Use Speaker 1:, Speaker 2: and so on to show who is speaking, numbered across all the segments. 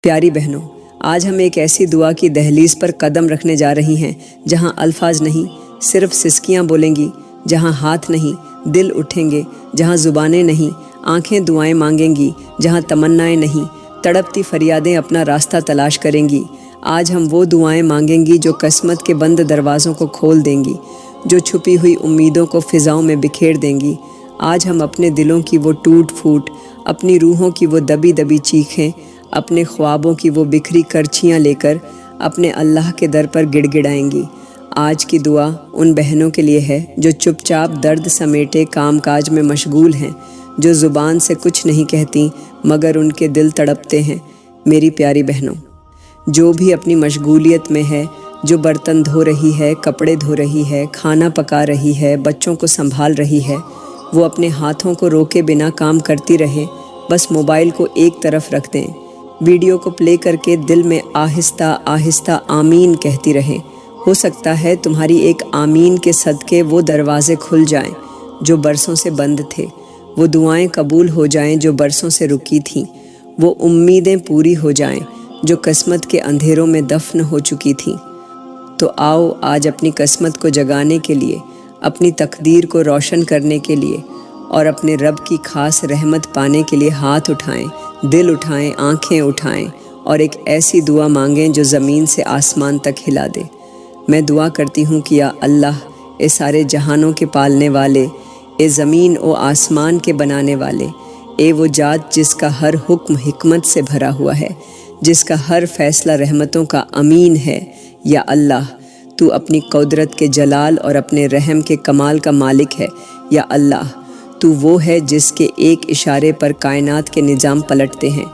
Speaker 1: پیاری بہنوں، آج ہم ایک ایسی دعا کی دہلیز پر قدم رکھنے جا رہی ہیں جہاں الفاظ نہیں، صرف سسکیاں بولیں گی، جہاں ہاتھ نہیں، دل اٹھیں گے، جہاں زبانیں نہیں، آنکھیں دعائیں مانگیں گی، جہاں تمنائیں نہیں، تڑپتی فریادیں اپنا راستہ تلاش کریں گی۔ آج ہم وہ دعائیں مانگیں گی جو قسمت کے بند دروازوں کو کھول دیں گی، جو چھپی ہوئی امیدوں کو فضاؤں میں بکھیر دیں گی۔ آج ہم اپنے دلوں کی وہ ٹوٹ پھوٹ، اپنی روحوں کی وہ دبی دبی چیخیں، اپنے خوابوں کی وہ بکھری کرچیاں لے کر اپنے اللہ کے در پر گڑ گڑائیں گی۔ آج کی دعا ان بہنوں کے لیے ہے جو چپ چاپ درد سمیٹے کام کاج میں مشغول ہیں، جو زبان سے کچھ نہیں کہتی مگر ان کے دل تڑپتے ہیں۔ میری پیاری بہنوں، جو بھی اپنی مشغولیت میں ہے، جو برتن دھو رہی ہے، کپڑے دھو رہی ہے، کھانا پکا رہی ہے، بچوں کو سنبھال رہی ہے، وہ اپنے ہاتھوں کو روکے بنا کام کرتی رہے، بس موبائل کو ایک طرف رکھ دیں، ویڈیو کو پلے کر کے دل میں آہستہ آہستہ آمین کہتی رہے۔ ہو سکتا ہے تمہاری ایک آمین کے صدقے وہ دروازے کھل جائیں جو برسوں سے بند تھے، وہ دعائیں قبول ہو جائیں جو برسوں سے رکی تھیں، وہ امیدیں پوری ہو جائیں جو قسمت کے اندھیروں میں دفن ہو چکی تھیں۔ تو آؤ آج اپنی قسمت کو جگانے کے لیے، اپنی تقدیر کو روشن کرنے کے لیے اور اپنے رب کی خاص رحمت پانے کے لیے ہاتھ اٹھائیں، دل اٹھائیں، آنکھیں اٹھائیں اور ایک ایسی دعا مانگیں جو زمین سے آسمان تک ہلا دے۔ میں دعا کرتی ہوں کہ یا اللہ، اے سارے جہانوں کے پالنے والے، اے زمین و آسمان کے بنانے والے، اے وہ ذات جس کا ہر حکم حکمت سے بھرا ہوا ہے، جس کا ہر فیصلہ رحمتوں کا امین ہے، یا اللہ تو اپنی قدرت کے جلال اور اپنے رحم کے کمال کا مالک ہے۔ یا اللہ تو وہ ہے جس کے ایک اشارے پر کائنات کے نظام پلٹتے ہیں۔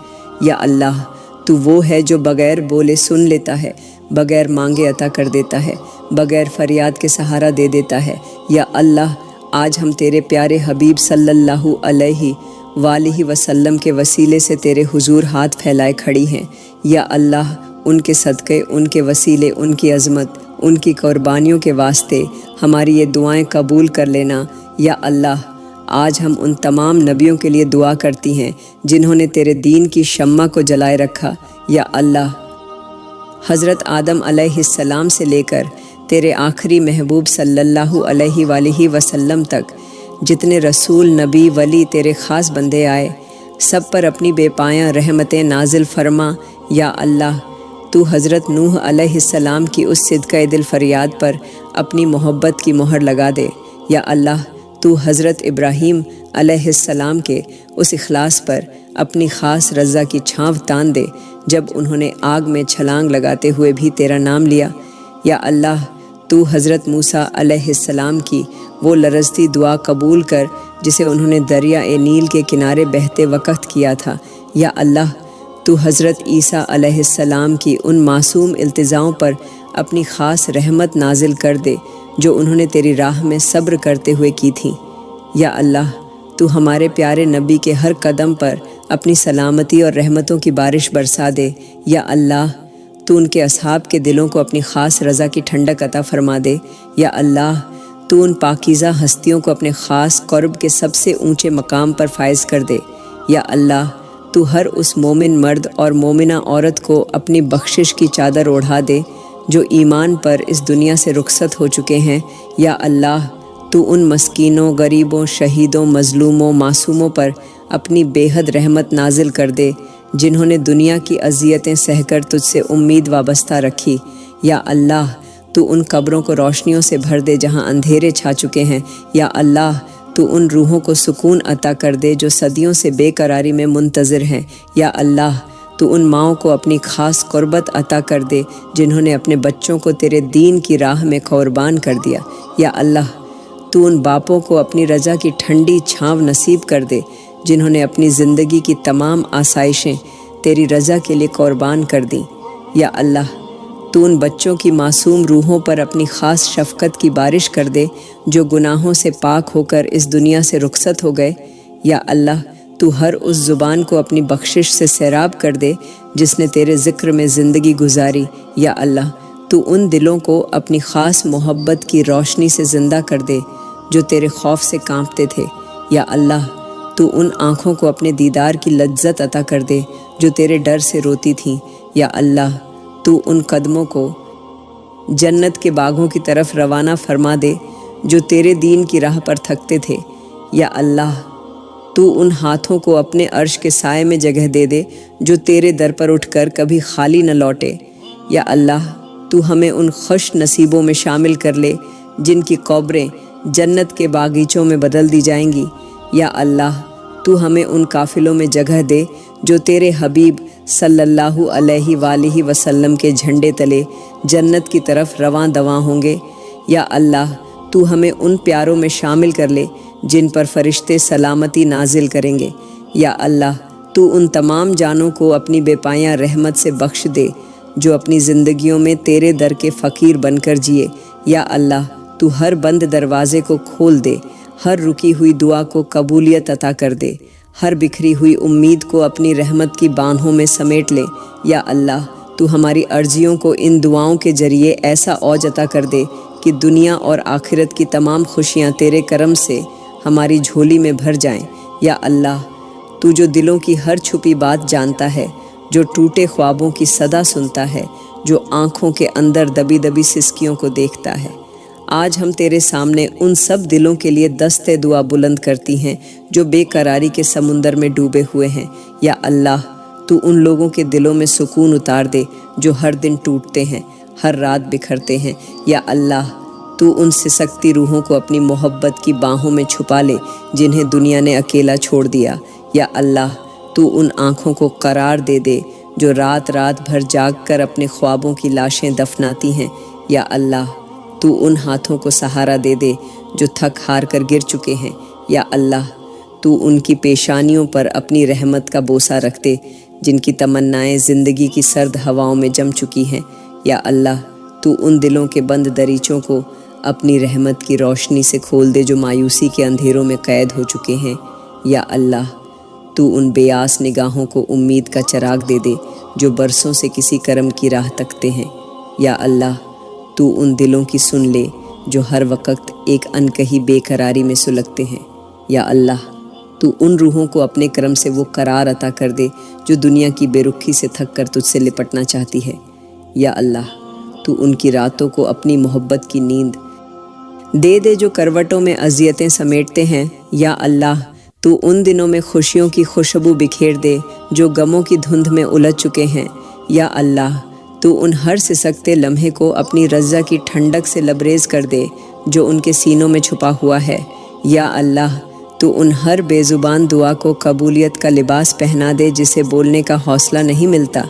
Speaker 1: یا اللہ تو وہ ہے جو بغیر بولے سن لیتا ہے، بغیر مانگے عطا کر دیتا ہے، بغیر فریاد کے سہارا دے دیتا ہے۔ یا اللہ آج ہم تیرے پیارے حبیب صلی اللہ علیہ وآلہ وسلم کے وسیلے سے تیرے حضور ہاتھ پھیلائے کھڑی ہیں۔ یا اللہ ان کے صدقے، ان کے وسیلے، ان کی عظمت، ان کی قربانیوں کے واسطے ہماری یہ دعائیں قبول کر لینا۔ یا اللہ آج ہم ان تمام نبیوں کے لیے دعا کرتی ہیں جنہوں نے تیرے دین کی شمع کو جلائے رکھا۔ یا اللہ حضرت آدم علیہ السلام سے لے کر تیرے آخری محبوب صلی اللہ علیہ وآلہ وسلم تک جتنے رسول، نبی، ولی تیرے خاص بندے آئے، سب پر اپنی بے پایاں رحمتیں نازل فرما۔ یا اللہ تو حضرت نوح علیہ السلام کی اس صدقہ دل فریاد پر اپنی محبت کی مہر لگا دے۔ یا اللہ تو حضرت ابراہیم علیہ السلام کے اس اخلاص پر اپنی خاص رضا کی چھاؤں تان دے جب انہوں نے آگ میں چھلانگ لگاتے ہوئے بھی تیرا نام لیا۔ یا اللہ تو حضرت موسیٰ علیہ السلام کی وہ لرزتی دعا قبول کر جسے انہوں نے دریا نیل کے کنارے بہتے وقت کیا تھا۔ یا اللہ تو حضرت عیسیٰ علیہ السلام کی ان معصوم التجاؤں پر اپنی خاص رحمت نازل کر دے جو انہوں نے تیری راہ میں صبر کرتے ہوئے کی تھیں۔ یا اللہ تو ہمارے پیارے نبی کے ہر قدم پر اپنی سلامتی اور رحمتوں کی بارش برسا دے۔ یا اللہ تو ان کے اصحاب کے دلوں کو اپنی خاص رضا کی ٹھنڈک عطا فرما دے۔ یا اللہ تو ان پاکیزہ ہستیوں کو اپنے خاص قرب کے سب سے اونچے مقام پر فائز کر دے۔ یا اللہ تو ہر اس مومن مرد اور مومنہ عورت کو اپنی بخشش کی چادر اوڑھا دے جو ایمان پر اس دنیا سے رخصت ہو چکے ہیں۔ یا اللہ تو ان مسکینوں، غریبوں، شہیدوں، مظلوموں، معصوموں پر اپنی بے حد رحمت نازل کر دے جنہوں نے دنیا کی اذیتیں سہ کر تجھ سے امید وابستہ رکھی۔ یا اللہ تو ان قبروں کو روشنیوں سے بھر دے جہاں اندھیرے چھا چکے ہیں۔ یا اللہ تو ان روحوں کو سکون عطا کر دے جو صدیوں سے بے قراری میں منتظر ہیں۔ یا اللہ تو ان ماؤں کو اپنی خاص قربت عطا کر دے جنہوں نے اپنے بچوں کو تیرے دین کی راہ میں قربان کر دیا۔ یا اللہ تو ان باپوں کو اپنی رضا کی ٹھنڈی چھاؤں نصیب کر دے جنہوں نے اپنی زندگی کی تمام آسائشیں تیری رضا کے لیے قربان کر دیں۔ یا اللہ تو ان بچوں کی معصوم روحوں پر اپنی خاص شفقت کی بارش کر دے جو گناہوں سے پاک ہو کر اس دنیا سے رخصت ہو گئے۔ یا اللہ تو ہر اس زبان کو اپنی بخشش سے سیراب کر دے جس نے تیرے ذکر میں زندگی گزاری۔ یا اللہ تو ان دلوں کو اپنی خاص محبت کی روشنی سے زندہ کر دے جو تیرے خوف سے کانپتے تھے۔ یا اللہ تو ان آنکھوں کو اپنے دیدار کی لذت عطا کر دے جو تیرے ڈر سے روتی تھیں۔ یا اللہ تو ان قدموں کو جنت کے باغوں کی طرف روانہ فرما دے جو تیرے دین کی راہ پر تھکتے تھے۔ یا اللہ تو ان ہاتھوں کو اپنے عرش کے سائے میں جگہ دے دے جو تیرے در پر اٹھ کر کبھی خالی نہ لوٹے۔ یا اللہ تو ہمیں ان خوش نصیبوں میں شامل کر لے جن کی قبریں جنت کے باغیچوں میں بدل دی جائیں گی۔ یا اللہ تو ہمیں ان قافلوں میں جگہ دے جو تیرے حبیب صلی اللہ علیہ وآلہ وسلم کے جھنڈے تلے جنت کی طرف رواں دواں ہوں گے۔ یا اللہ تو ہمیں ان پیاروں میں شامل کر لے جن پر فرشتے سلامتی نازل کریں گے۔ یا اللہ تو ان تمام جانوں کو اپنی بے پایاں رحمت سے بخش دے جو اپنی زندگیوں میں تیرے در کے فقیر بن کر جیے۔ یا اللہ تو ہر بند دروازے کو کھول دے، ہر رکی ہوئی دعا کو قبولیت عطا کر دے، ہر بکھری ہوئی امید کو اپنی رحمت کی بانہوں میں سمیٹ لے۔ یا اللہ تو ہماری عرضیوں کو ان دعاؤں کے ذریعے ایسا اوج عطا کر دے کہ دنیا اور آخرت کی تمام خوشیاں تیرے کرم سے ہماری جھولی میں بھر جائیں۔ یا اللہ تو جو دلوں کی ہر چھپی بات جانتا ہے، جو ٹوٹے خوابوں کی صدا سنتا ہے، جو آنکھوں کے اندر دبی دبی سسکیوں کو دیکھتا ہے، آج ہم تیرے سامنے ان سب دلوں کے لیے دست دعا بلند کرتی ہیں جو بے قراری کے سمندر میں ڈوبے ہوئے ہیں۔ یا اللہ تو ان لوگوں کے دلوں میں سکون اتار دے جو ہر دن ٹوٹتے ہیں، ہر رات بکھرتے ہیں۔ یا اللہ تو ان سسکتی روحوں کو اپنی محبت کی باہوں میں چھپا لے جنہیں دنیا نے اکیلا چھوڑ دیا۔ یا اللہ تو ان آنکھوں کو قرار دے دے جو رات رات بھر جاگ کر اپنے خوابوں کی لاشیں دفناتی ہیں۔ یا اللہ تو ان ہاتھوں کو سہارا دے دے جو تھک ہار کر گر چکے ہیں۔ یا اللہ تو ان کی پیشانیوں پر اپنی رحمت کا بوسہ رکھ دے جن کی تمنائیں زندگی کی سرد ہواؤں میں جم چکی ہیں۔ یا اللہ تو ان دلوں کے بند دریچوں کو اپنی رحمت کی روشنی سے کھول دے جو مایوسی کے اندھیروں میں قید ہو چکے ہیں۔ یا اللہ تو ان بے آس نگاہوں کو امید کا چراغ دے دے جو برسوں سے کسی کرم کی راہ تکتے ہیں۔ یا اللہ تو ان دلوں کی سن لے جو ہر وقت ایک انکہی بے قراری میں سلگتے ہیں۔ یا اللہ تو ان روحوں کو اپنے کرم سے وہ قرار عطا کر دے جو دنیا کی بے رخی سے تھک کر تجھ سے لپٹنا چاہتی ہے۔ یا اللہ تو ان کی راتوں کو اپنی محبت کی نیند دے دے جو کروٹوں میں اذیتیں سمیٹتے ہیں۔ یا اللہ تو ان دنوں میں خوشیوں کی خوشبو بکھیر دے جو غموں کی دھند میں الجھ چکے ہیں۔ یا اللہ تو ان ہر سسکتے لمحے کو اپنی رضا کی ٹھنڈک سے لبریز کر دے جو ان کے سینوں میں چھپا ہوا ہے۔ یا اللہ تو ان ہر بے زبان دعا کو قبولیت کا لباس پہنا دے جسے بولنے کا حوصلہ نہیں ملتا۔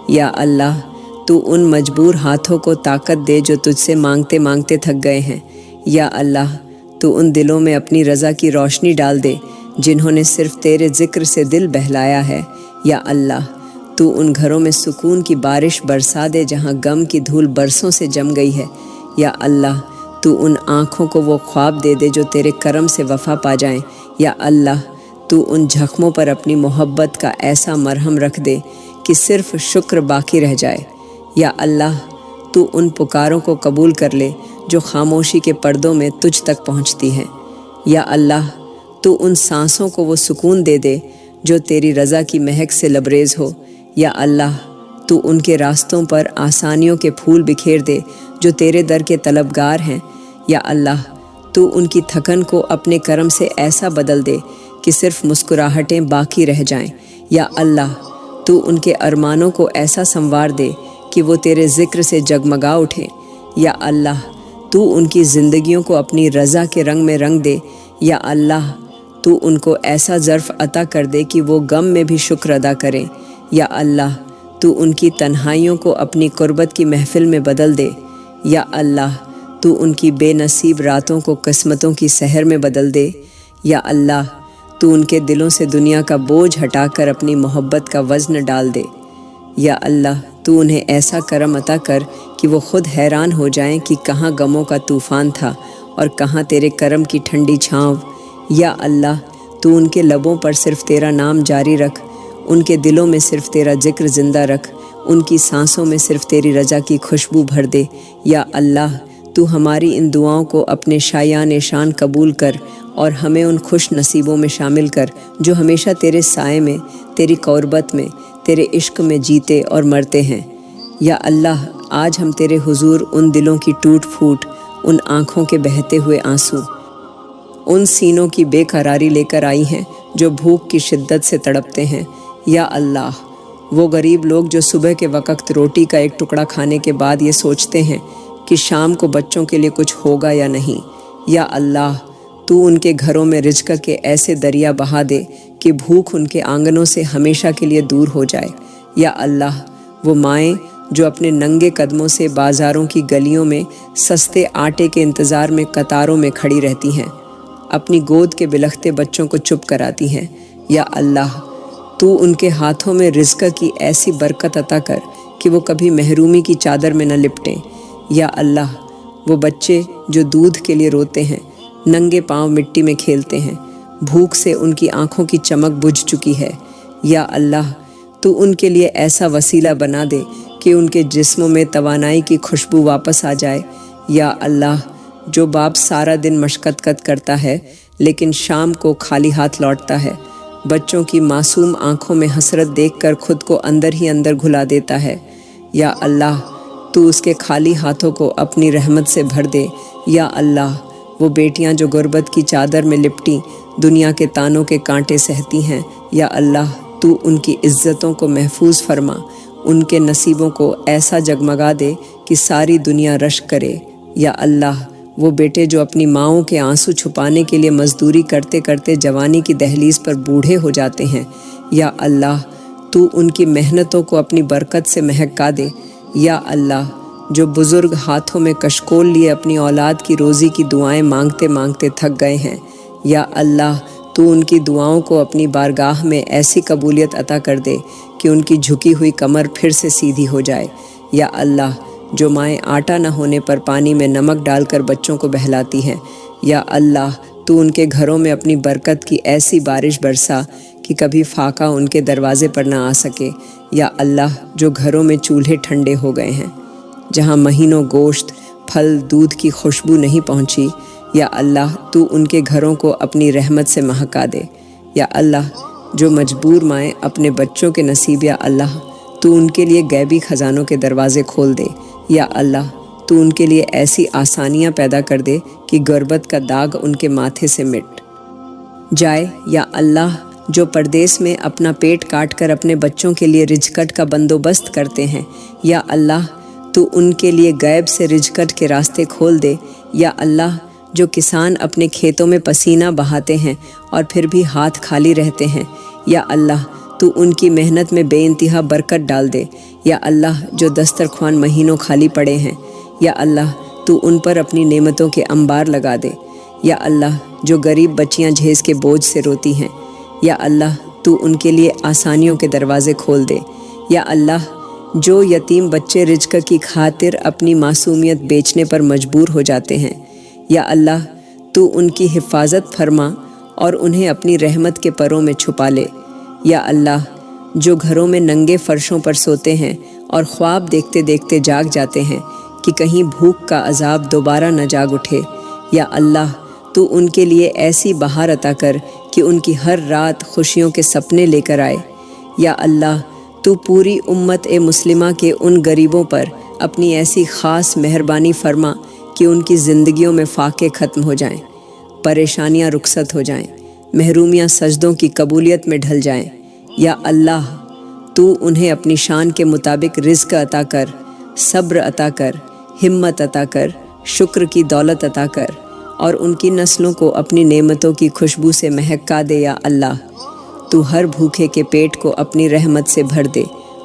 Speaker 1: یا اللہ تو ان مجبور ہاتھوں کو طاقت دے جو تجھ سے مانگتے مانگتے تھک گئے ہیں۔ یا اللہ تو ان دلوں میں اپنی رضا کی روشنی ڈال دے جنہوں نے صرف تیرے ذکر سے دل بہلایا ہے۔ یا اللہ تو ان گھروں میں سکون کی بارش برسا دے جہاں غم کی دھول برسوں سے جم گئی ہے۔ یا اللہ تو ان آنکھوں کو وہ خواب دے دے جو تیرے کرم سے وفا پا جائیں۔ یا اللہ تو ان زخموں پر اپنی محبت کا ایسا مرہم رکھ دے کہ صرف شکر باقی رہ جائے۔ یا اللہ تو ان پکاروں کو قبول کر لے جو خاموشی کے پردوں میں تجھ تک پہنچتی ہیں۔ یا اللہ تو ان سانسوں کو وہ سکون دے دے جو تیری رضا کی مہک سے لبریز ہو۔ یا اللہ تو ان کے راستوں پر آسانیوں کے پھول بکھیر دے جو تیرے در کے طلبگار ہیں۔ یا اللہ تو ان کی تھکن کو اپنے کرم سے ایسا بدل دے کہ صرف مسکراہٹیں باقی رہ جائیں۔ یا اللہ تو ان کے ارمانوں کو ایسا سنوار دے کہ وہ تیرے ذکر سے جگمگا اٹھیں۔ یا اللہ تو ان کی زندگیوں کو اپنی رضا کے رنگ میں رنگ دے۔ یا اللہ تو ان کو ایسا ظرف عطا کر دے کہ وہ غم میں بھی شکر ادا کریں۔ یا اللہ تو ان کی تنہائیوں کو اپنی قربت کی محفل میں بدل دے۔ یا اللہ تو ان کی بے نصیب راتوں کو قسمتوں کی سحر میں بدل دے۔ یا اللہ تو ان کے دلوں سے دنیا کا بوجھ ہٹا کر اپنی محبت کا وزن ڈال دے۔ یا اللہ تو انہیں ایسا کرم عطا کر کہ وہ خود حیران ہو جائیں کہ کہاں غموں کا طوفان تھا اور کہاں تیرے کرم کی ٹھنڈی چھاؤں۔ یا اللہ تو ان کے لبوں پر صرف تیرا نام جاری رکھ، ان کے دلوں میں صرف تیرا ذکر زندہ رکھ، ان کی سانسوں میں صرف تیری رضا کی خوشبو بھر دے۔ یا اللہ تو ہماری ان دعاؤں کو اپنے شایان شان قبول کر اور ہمیں ان خوش نصیبوں میں شامل کر جو ہمیشہ تیرے سائے میں، تیری قربت میں، تیرے عشق میں جیتے اور مرتے ہیں۔ یا اللہ، آج ہم تیرے حضور ان دلوں کی ٹوٹ پھوٹ، ان آنکھوں کے بہتے ہوئے آنسو، ان سینوں کی بے قراری لے کر آئی ہیں جو بھوک کی شدت سے تڑپتے ہیں۔ یا اللہ، وہ غریب لوگ جو صبح کے وقت روٹی کا ایک ٹکڑا کھانے کے بعد یہ سوچتے ہیں کہ شام کو بچوں کے لیے کچھ ہوگا یا نہیں۔ یا اللہ، تو ان کے گھروں میں رزق کے ایسے دریا بہا دے کہ بھوک ان کے آنگنوں سے ہمیشہ کے لیے دور ہو جائے۔ یا اللہ، وہ مائیں جو اپنے ننگے قدموں سے بازاروں کی گلیوں میں سستے آٹے کے انتظار میں قطاروں میں کھڑی رہتی ہیں، اپنی گود کے بلختے بچوں کو چپ کراتی ہیں۔ یا اللہ، تو ان کے ہاتھوں میں رزق کی ایسی برکت عطا کر کہ وہ کبھی محرومی کی چادر میں نہ لپٹیں۔ یا اللہ، وہ بچے جو دودھ کے لیے روتے ہیں، ننگے پاؤں مٹی میں کھیلتے ہیں، بھوک سے ان کی آنکھوں کی چمک بجھ چکی ہے۔ یا اللہ، تو ان کے لیے ایسا وسیلہ بنا دے کہ ان کے جسموں میں توانائی کی خوشبو واپس آ جائے۔ یا اللہ، جو باپ سارا دن مشقت کرتا ہے لیکن شام کو خالی ہاتھ لوٹتا ہے، بچوں کی معصوم آنکھوں میں حسرت دیکھ کر خود کو اندر ہی اندر گھلا دیتا ہے، یا اللہ، تو اس کے خالی ہاتھوں کو اپنی رحمت سے بھر دے۔ یا اللہ، وہ بیٹیاں جو غربت کی چادر میں لپٹی دنیا کے تانوں کے کانٹے سہتی ہیں، یا اللہ، تو ان کی عزتوں کو محفوظ فرما، ان کے نصیبوں کو ایسا جگمگا دے کہ ساری دنیا رشک کرے۔ یا اللہ، وہ بیٹے جو اپنی ماؤں کے آنسو چھپانے کے لیے مزدوری کرتے کرتے جوانی کی دہلیز پر بوڑھے ہو جاتے ہیں، یا اللہ، تو ان کی محنتوں کو اپنی برکت سے مہکا دے۔ یا اللہ، جو بزرگ ہاتھوں میں کشکول لیے اپنی اولاد کی روزی کی دعائیں مانگتے مانگتے تھک گئے ہیں، یا اللہ، تو ان کی دعاؤں کو اپنی بارگاہ میں ایسی قبولیت عطا کر دے کہ ان کی جھکی ہوئی کمر پھر سے سیدھی ہو جائے۔ یا اللہ، جو مائیں آٹا نہ ہونے پر پانی میں نمک ڈال کر بچوں کو بہلاتی ہیں، یا اللہ، تو ان کے گھروں میں اپنی برکت کی ایسی بارش برسا کہ کبھی فاقہ ان کے دروازے پر نہ آ سکے۔ یا اللہ، جو گھروں میں چولہے ٹھنڈے ہو گئے ہیں، جہاں مہینوں گوشت، پھل، دودھ کی خوشبو نہیں پہنچی، یا اللہ، تو ان کے گھروں کو اپنی رحمت سے مہکا دے۔ یا اللہ، جو مجبور مائیں اپنے بچوں کے نصیب، یا اللہ، تو ان کے لیے غیبی خزانوں کے دروازے کھول دے۔ یا اللہ، تو ان کے لیے ایسی آسانیاں پیدا کر دے کہ غربت کا داغ ان کے ماتھے سے مٹ جائے۔ یا اللہ، جو پردیس میں اپنا پیٹ کاٹ کر اپنے بچوں کے لیے رزقٹ کا بندوبست کرتے ہیں، یا اللہ، تو ان کے لیے غیب سے رزقٹ کے راستے کھول دے۔ یا اللہ، جو کسان اپنے کھیتوں میں پسینہ بہاتے ہیں اور پھر بھی ہاتھ خالی رہتے ہیں، یا اللہ، تو ان کی محنت میں بے انتہا برکت ڈال دے۔ یا اللہ، جو دسترخوان مہینوں خالی پڑے ہیں، یا اللہ، تو ان پر اپنی نعمتوں کے انبار لگا دے۔ یا اللہ، جو غریب بچیاں جھیز کے بوجھ سے روتی ہیں، یا اللہ، تو ان کے لیے آسانیوں کے دروازے کھول دے۔ یا اللہ، جو یتیم بچے رزق کی خاطر اپنی معصومیت بیچنے پر مجبور ہو جاتے ہیں، یا اللہ، تو ان کی حفاظت فرما اور انہیں اپنی رحمت کے پروں میں چھپا لے۔ یا اللہ، جو گھروں میں ننگے فرشوں پر سوتے ہیں اور خواب دیکھتے دیکھتے جاگ جاتے ہیں کہ کہیں بھوک کا عذاب دوبارہ نہ جاگ اٹھے، یا اللہ، تو ان کے لیے ایسی بہار عطا کر کہ ان کی ہر رات خوشیوں کے سپنے لے کر آئے۔ یا اللہ، تو پوری امت مسلمہ کے ان غریبوں پر اپنی ایسی خاص مہربانی فرما کہ ان کی زندگیوں میں فاقے ختم ہو جائیں، پریشانیاں رخصت ہو جائیں، محرومیاں سجدوں کی قبولیت میں ڈھل جائیں۔ یا اللہ، تو انہیں اپنی شان کے مطابق رزق عطا کر، صبر عطا کر، ہمت عطا کر، شکر کی دولت عطا کر، اور ان کی نسلوں کو اپنی نعمتوں کی خوشبو سے مہکا دے۔ یا اللہ، تو ہر بھوکے کے پیٹ کو اپنی رحمت سے بھر دے،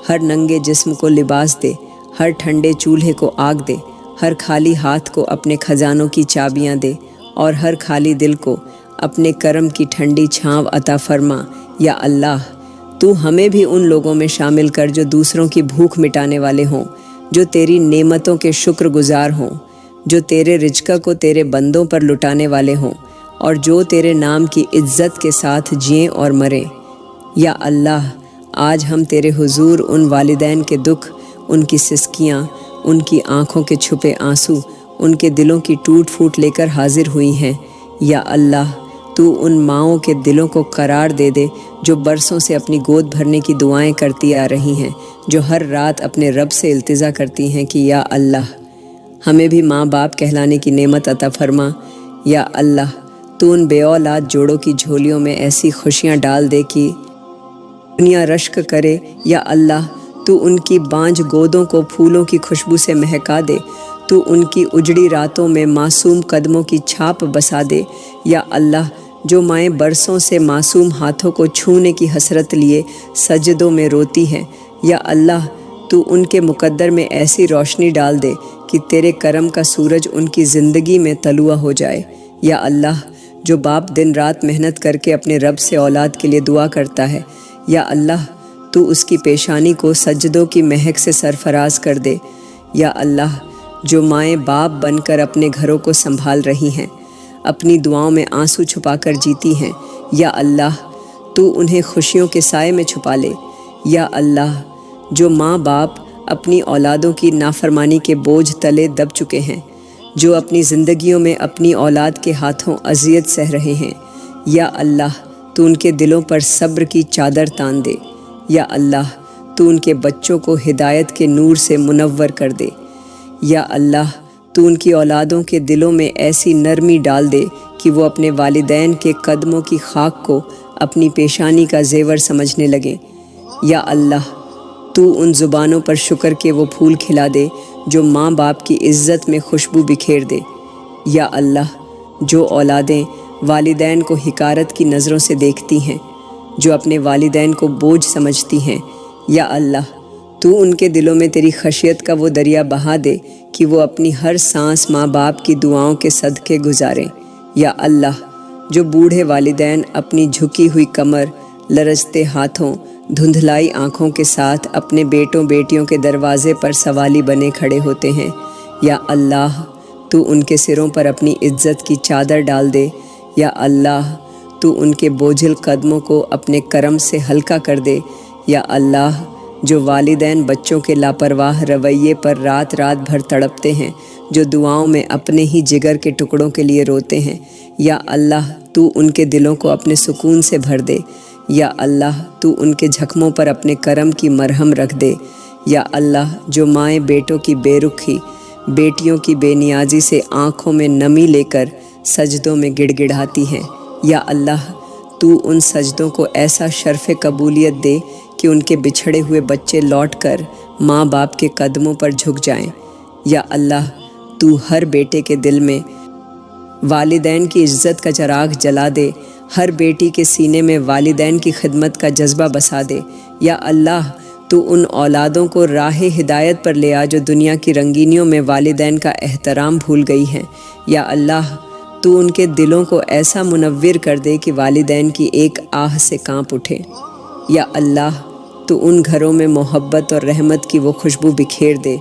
Speaker 1: ہر ننگے جسم کو لباس دے، ہر ٹھنڈے چولہے کو آگ دے، ہر خالی ہاتھ کو اپنے خزانوں کی چابیاں دے، اور ہر خالی دل کو اپنے کرم کی ٹھنڈی چھاؤں عطا فرما۔ یا اللہ، تو ہمیں بھی ان لوگوں میں شامل کر جو دوسروں کی بھوک مٹانے والے ہوں، جو تیری نعمتوں کے شکر گزار ہوں، جو تیرے رزق کو تیرے بندوں پر لٹانے والے ہوں، اور جو تیرے نام کی عزت کے ساتھ جئیں اور مریں۔ یا اللہ، آج ہم تیرے حضور ان والدین کے دکھ، ان کی سسکیاں، ان کی آنکھوں کے چھپے آنسو، ان کے دلوں کی ٹوٹ پھوٹ لے کر حاضر ہوئی ہیں۔ یا اللہ، تو ان ماؤں کے دلوں کو قرار دے دے جو برسوں سے اپنی گود بھرنے کی دعائیں کرتی آ رہی ہیں، جو ہر رات اپنے رب سے التجا کرتی ہیں کہ یا اللہ ہمیں بھی ماں باپ کہلانے کی نعمت عطا فرما۔ یا اللہ تو ان بے اولاد جوڑوں کی جھولیوں میں ایسی خوشیاں ڈال دے کہ دنیا رشک کرے۔ یا اللہ تو ان کی بانجھ گودوں کو پھولوں کی خوشبو سے مہکا دے، تو ان کی اجڑی راتوں میں معصوم قدموں کی چھاپ بسا دے۔ یا اللہ جو مائیں برسوں سے معصوم ہاتھوں کو چھونے کی حسرت لیے سجدوں میں روتی ہیں، یا اللہ تو ان کے مقدر میں ایسی روشنی ڈال دے کہ تیرے کرم کا سورج ان کی زندگی میں طلوع ہو جائے۔ یا اللہ جو باپ دن رات محنت کر کے اپنے رب سے اولاد کے لیے دعا کرتا ہے، یا اللہ تو اس کی پیشانی کو سجدوں کی مہک سے سرفراز کر دے۔ یا اللہ جو مائیں باپ بن کر اپنے گھروں کو سنبھال رہی ہیں، اپنی دعاؤں میں آنسو چھپا کر جیتی ہیں، یا اللہ تو انہیں خوشیوں کے سائے میں چھپا لے۔ یا اللہ جو ماں باپ اپنی اولادوں کی نافرمانی کے بوجھ تلے دب چکے ہیں، جو اپنی زندگیوں میں اپنی اولاد کے ہاتھوں اذیت سہ رہے ہیں، یا اللہ تو ان کے دلوں پر صبر کی چادر تان دے۔ یا اللہ تو ان کے بچوں کو ہدایت کے نور سے منور کر دے۔ یا اللہ تو ان کی اولادوں کے دلوں میں ایسی نرمی ڈال دے کہ وہ اپنے والدین کے قدموں کی خاک کو اپنی پیشانی کا زیور سمجھنے لگیں۔ یا اللہ تو ان زبانوں پر شکر کے وہ پھول کھلا دے جو ماں باپ کی عزت میں خوشبو بکھیر دے۔ یا اللہ جو اولادیں والدین کو حقارت کی نظروں سے دیکھتی ہیں، جو اپنے والدین کو بوجھ سمجھتی ہیں، یا اللہ تو ان کے دلوں میں تیری خشیت کا وہ دریا بہا دے کہ وہ اپنی ہر سانس ماں باپ کی دعاؤں کے صدقے گزاریں۔ یا اللہ جو بوڑھے والدین اپنی جھکی ہوئی کمر، لرزتے ہاتھوں، دھندلائی آنکھوں کے ساتھ اپنے بیٹوں بیٹیوں کے دروازے پر سوالی بنے کھڑے ہوتے ہیں، یا اللہ تو ان کے سروں پر اپنی عزت کی چادر ڈال دے۔ یا اللہ تو ان کے بوجھل قدموں کو اپنے کرم سے ہلکا کر دے۔ یا اللہ جو والدین بچوں کے لاپرواہ رویے پر رات رات بھر تڑپتے ہیں، جو دعاؤں میں اپنے ہی جگر کے ٹکڑوں کے لیے روتے ہیں، یا اللہ تو ان کے دلوں کو اپنے سکون سے بھر دے۔ یا اللہ تو ان کے زخموں پر اپنے کرم کی مرہم رکھ دے۔ یا اللہ جو مائیں بیٹوں کی بے رخی، بیٹیوں کی بے نیازی سے آنکھوں میں نمی لے کر سجدوں میں گڑ گڑاتی ہیں، یا اللہ تو ان سجدوں کو ایسا شرف قبولیت دے کہ ان کے بچھڑے ہوئے بچے لوٹ کر ماں باپ کے قدموں پر جھک جائیں۔ یا اللہ تو ہر بیٹے کے دل میں والدین کی عزت کا چراغ جلا دے، ہر بیٹی کے سینے میں والدین کی خدمت کا جذبہ بسا دے۔ یا اللہ تو ان اولادوں کو راہ ہدایت پر لے آ جو دنیا کی رنگینیوں میں والدین کا احترام بھول گئی ہیں۔ یا اللہ تو ان کے دلوں کو ایسا منور کر دے کہ والدین کی ایک آہ سے کانپ اٹھے۔ یا اللہ تو ان گھروں میں محبت اور رحمت کی وہ خوشبو بکھیر دے